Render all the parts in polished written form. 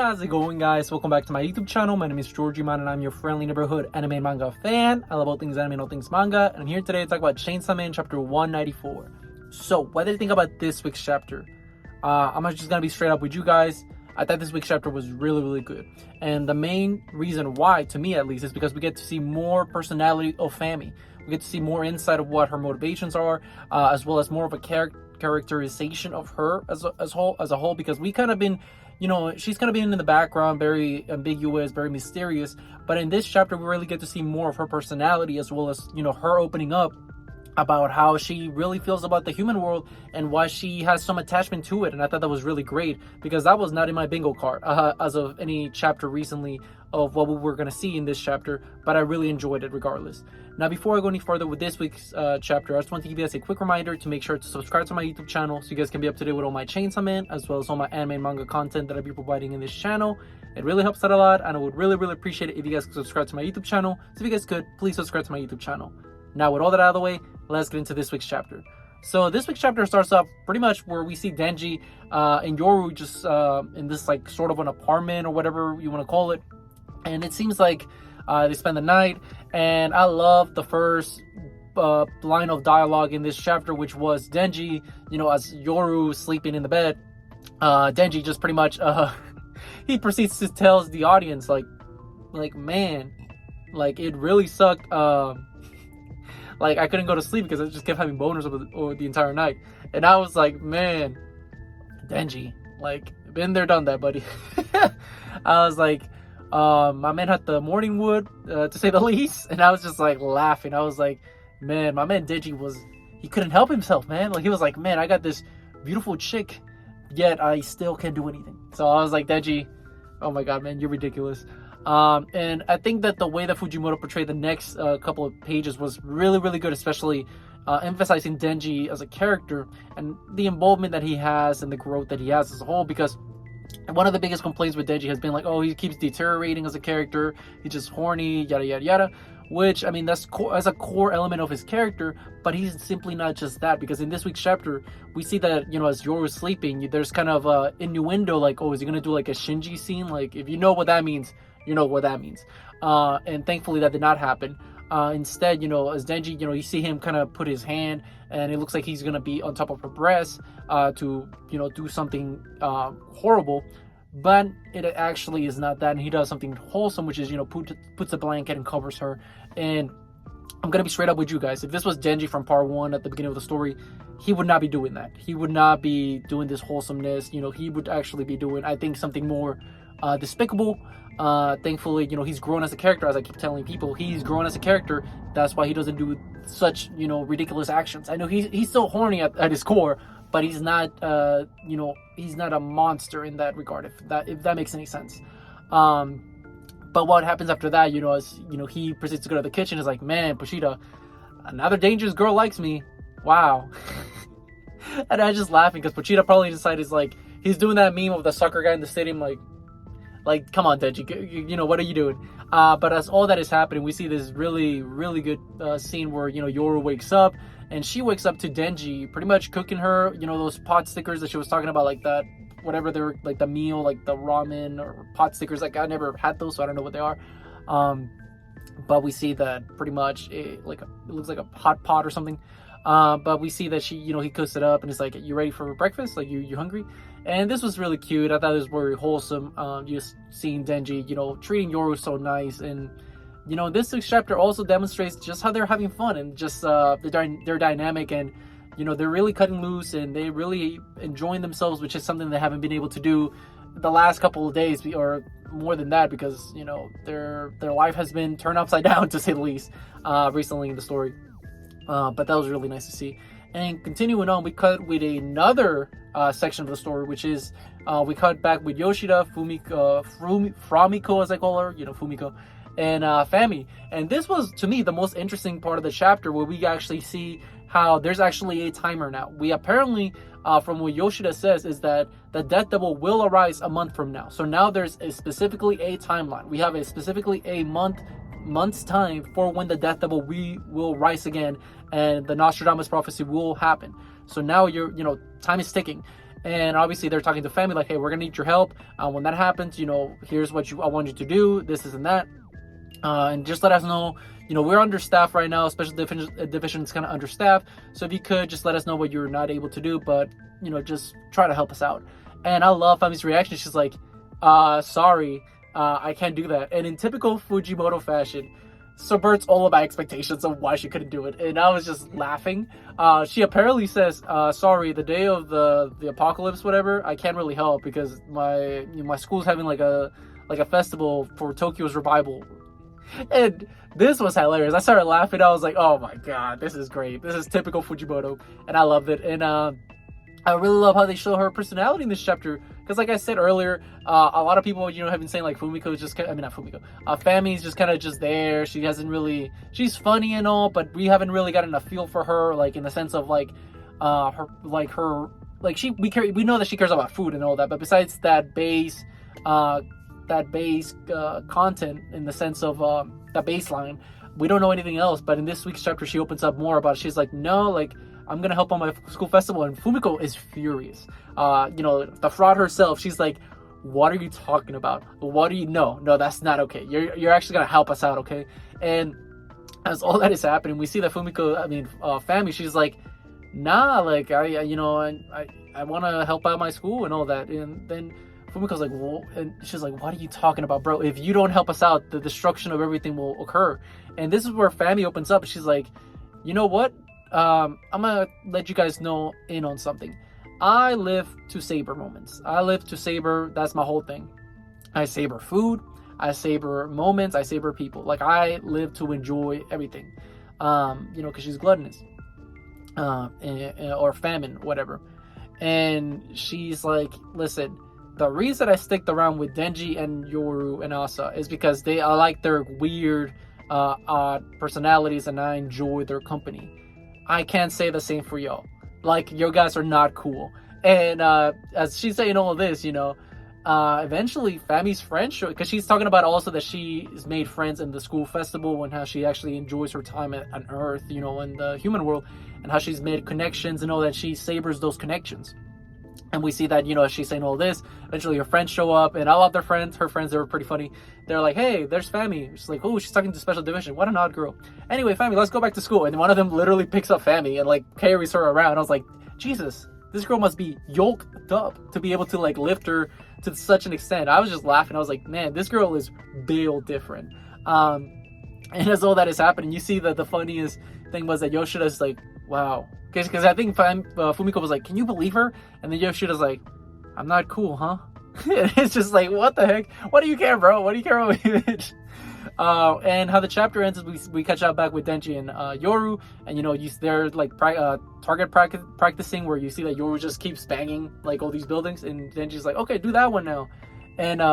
how's it going, guys? Welcome back to my YouTube channel. My name is Georgie-man and I'm your friendly neighborhood anime and manga fan. I love all things anime and all things manga, and I'm here today to talk about Chainsaw Man chapter 194. So, what did you think about this week's chapter? I'm just gonna be straight up with you guys. I thought this week's chapter was really good. And the main reason why, to me at least, is because we get to see more personality of Fami. We get to see more insight of what her motivations are, as well as more of a characterization of her as a whole, because we kind of been, she's kind of been in the background, very ambiguous, very mysterious. But in this chapter, we really get to see more of her personality, as well as, her opening up about how she really feels about the human world and why she has some attachment to it. And I thought that was really great, because that was not in my bingo card as of any chapter recently of what we were going to see in this chapter, but I really enjoyed it regardless. Now, before I go any further with this week's chapter, I just want to give you guys a quick reminder to make sure to subscribe to my YouTube channel so you guys can be up to date with all my Chainsaw Man, as well as all my anime and manga content that I'll be providing in this channel. It really helps out a lot, and I would really appreciate it if you guys could subscribe to my YouTube channel. So if you guys could, please subscribe to my YouTube channel. Now, with all that out of the way, let's get into this week's chapter. So this week's chapter starts off pretty much where we see Denji and Yoru just in this like sort of an apartment or whatever you want to call it. And it seems like they spend the night. And I love the first line of dialogue in this chapter, which was Denji, as Yoru sleeping in the bed. Denji just pretty much, he proceeds to tell the audience like, man, like it really sucked. Like, I couldn't go to sleep because I just kept having boners over the entire night. And I was like, man, Denji, like, been there, done that, buddy. I was like, my man had the morning wood, to say the least. And I was just, like, laughing. I was like, man, my man Denji he couldn't help himself, man. Like, he was like, man, I got this beautiful chick, yet I still can't do anything. So I was like, Denji, oh my God, man, you're ridiculous. And I think that the way that Fujimoto portrayed the next couple of pages was really good, especially emphasizing Denji as a character and the involvement that he has and the growth that he has as a whole. Because one of the biggest complaints with Denji has been like, oh, he keeps deteriorating as a character, he's just horny, yada. Which, I mean, that's a core element of his character, but he's simply not just that. Because in this week's chapter, we see that, as Yoru's sleeping, there's kind of a innuendo, like, oh, is he gonna do like a Shinji scene? Like, if you know what that means, you know what that means. And thankfully that did not happen. Instead, as Denji, you see him kind of put his hand, and it looks like he's gonna be on top of her breast to do something horrible, but it actually is not that, and he does something wholesome, which is puts a blanket and covers her. And I'm gonna be straight up with you guys. If this was Denji from part 1 at the beginning of the story, he would not be doing that. He would not be doing this wholesomeness. He would actually be doing, I think, something more despicable. Thankfully, he's grown as a character. As I keep telling people, he's grown as a character. That's why he doesn't do such ridiculous actions. I know he's so horny at his core, but he's not he's not a monster in that regard, if that makes any sense. But what happens after that, as he proceeds to go to the kitchen, is like, man, Pochita, another dangerous girl likes me. Wow. And I was just laughing because Pochita probably decided, like, he's doing that meme of the soccer guy in the stadium, like, come on, Denji, what are you doing? But as all that is happening, we see this really good scene where, Yoru wakes up, and she wakes up to Denji pretty much cooking her, those pot stickers that she was talking about, like that, whatever they're, like the meal, like the ramen or pot stickers. Like, I never had those, so I don't know what they are. But we see that pretty much it looks like a hot pot or something. But we see that he cooks it up, and it's like, you ready for breakfast? Like, you hungry? And this was really cute. I thought it was very wholesome. Just seeing Denji, treating Yoru so nice. And, this chapter also demonstrates just how they're having fun, and just their dynamic, and, they're really cutting loose, and they really enjoying themselves, which is something they haven't been able to do the last couple of days, or more than that, because, their life has been turned upside down, to say the least, recently in the story. But that was really nice to see. And continuing on, we cut with another section of the story, which is we cut back with Yoshida, Fumiko, as I call her, Fumiko, and Fami. And this was, to me, the most interesting part of the chapter, where we actually see how there's actually a timer now. We apparently, from what Yoshida says, is that the Death Devil will arise a month from now. So now there's specifically a timeline. We have specifically a month's time for when the Death Devil will rise again, and the Nostradamus prophecy will happen. So now time is ticking. And obviously they're talking to Fami like, hey, we're gonna need your help. When that happens, here's what I want you to do, this and that. And just let us know. We're understaffed right now, special division's kind of understaffed. So if you could just let us know what you're not able to do, but just try to help us out. And I love Fami's reaction. She's like, sorry, I can't do that. And in typical Fujimoto fashion, subverts all of my expectations of why she couldn't do it. And I was just laughing. She apparently says, sorry, the day of the apocalypse, whatever, I can't really help because my school's having like a festival for Tokyo's revival. And this was hilarious. I started laughing. I was like, oh my god, this is great. This is typical Fujimoto. And I loved it. And I really love how they show her personality in this chapter. Because like I said earlier, a lot of people, have been saying like Fumiko is just, not Fumiko. Fami's just kind of just there. She hasn't really, she's funny and all, but we haven't really gotten a feel for her, like in the sense of we know that she cares about food and all that. But besides that base content, in the sense of that baseline, we don't know anything else. But in this week's chapter, she opens up more about it. She's like, no, like, I'm gonna help on my school festival. And Fumiko is furious. The fraud herself, she's like, what are you talking about? What do you know? No, that's not okay. You're actually gonna help us out, okay? And as all that is happening, we see that Fami, she's like, nah, like I want to help out my school and all that. And then Fumiko's like, well, and she's like, what are you talking about, bro? If you don't help us out, the destruction of everything will occur. And this is where Fami opens up. She's like, you know what? I'm gonna let you guys know in on something. I live to savor moments. I live to savor. That's my whole thing. I savor food. I savor moments. I savor people. Like, I live to enjoy everything. Because she's gluttonous, or famine, whatever. And she's like, listen, the reason I stick around with Denji and Yoru and Asa is because I like their weird, odd personalities, and I enjoy their company. I can't say the same for y'all. Like, you guys are not cool. And as she's saying all of this, eventually Fami's friends, because she's talking about also that she's made friends in the school festival and how she actually enjoys her time on Earth, in the human world, and how she's made connections and all that. She savors those connections. And we see that, as she's saying all this, eventually her friends show up, and I love her friends, they were pretty funny. They're like, hey, there's Fami. She's like, oh, she's talking to special division. What an odd girl. Anyway, Fami, let's go back to school. And one of them literally picks up Fami and, like, carries her around. I was like, Jesus, this girl must be yoked up to be able to, like, lift her to such an extent. I was just laughing. I was like, man, this girl is real different. And as all that is happening, you see that the funniest thing was that Yoshida's like, wow. Because I think Fumiko was like, can you believe her? And then Yoshida's like, I'm not cool, huh? It's just like, what the heck? What do you care, bro? What do you care about me, bitch? And how the chapter ends is we catch up back with Denji and Yoru. And, they're like target practicing, where you see that Yoru just keeps banging like all these buildings. And Denji's like, okay, do that one now. And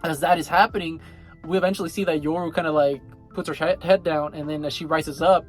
as that is happening, we eventually see that Yoru kind of like puts her head down. And then as she rises up,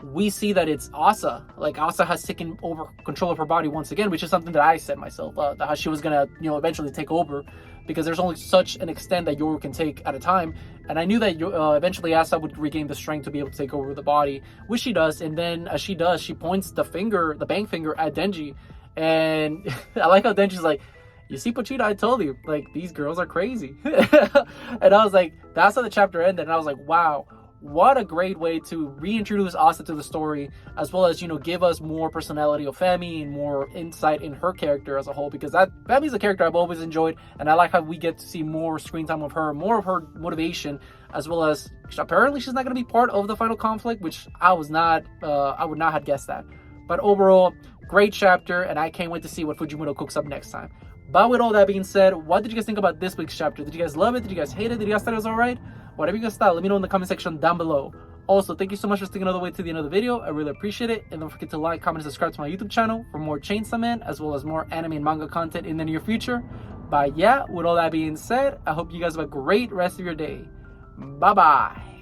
we see that it's Asa. Like, Asa has taken over control of her body once again, which is something that I said myself, how she was gonna, eventually take over, because there's only such an extent that Yoru can take at a time. And I knew that eventually Asa would regain the strength to be able to take over the body, which she does. And then as she does, she points the bang finger at Denji. And I like how Denji's like, you see, Pochita, I told you, like, these girls are crazy. And I was like, that's how the chapter ended. And I was like, wow, what a great way to reintroduce Asa to the story, as well as, give us more personality of Fami and more insight in her character as a whole, because Fami's a character I've always enjoyed, and I like how we get to see more screen time of her, more of her motivation, as well as apparently she's not going to be part of the final conflict, which I would not have guessed that. But overall, great chapter, and I can't wait to see what Fujimoto cooks up next time. But with all that being said, what did you guys think about this week's chapter? Did you guys love it? Did you guys hate it? Did you guys thought it was alright? Whatever you guys thought, let me know in the comment section down below. Also, thank you so much for sticking all the way to the end of the video. I really appreciate it. And don't forget to like, comment, and subscribe to my YouTube channel for more Chainsaw Man, as well as more anime and manga content in the near future. But yeah, with all that being said, I hope you guys have a great rest of your day. Bye-bye.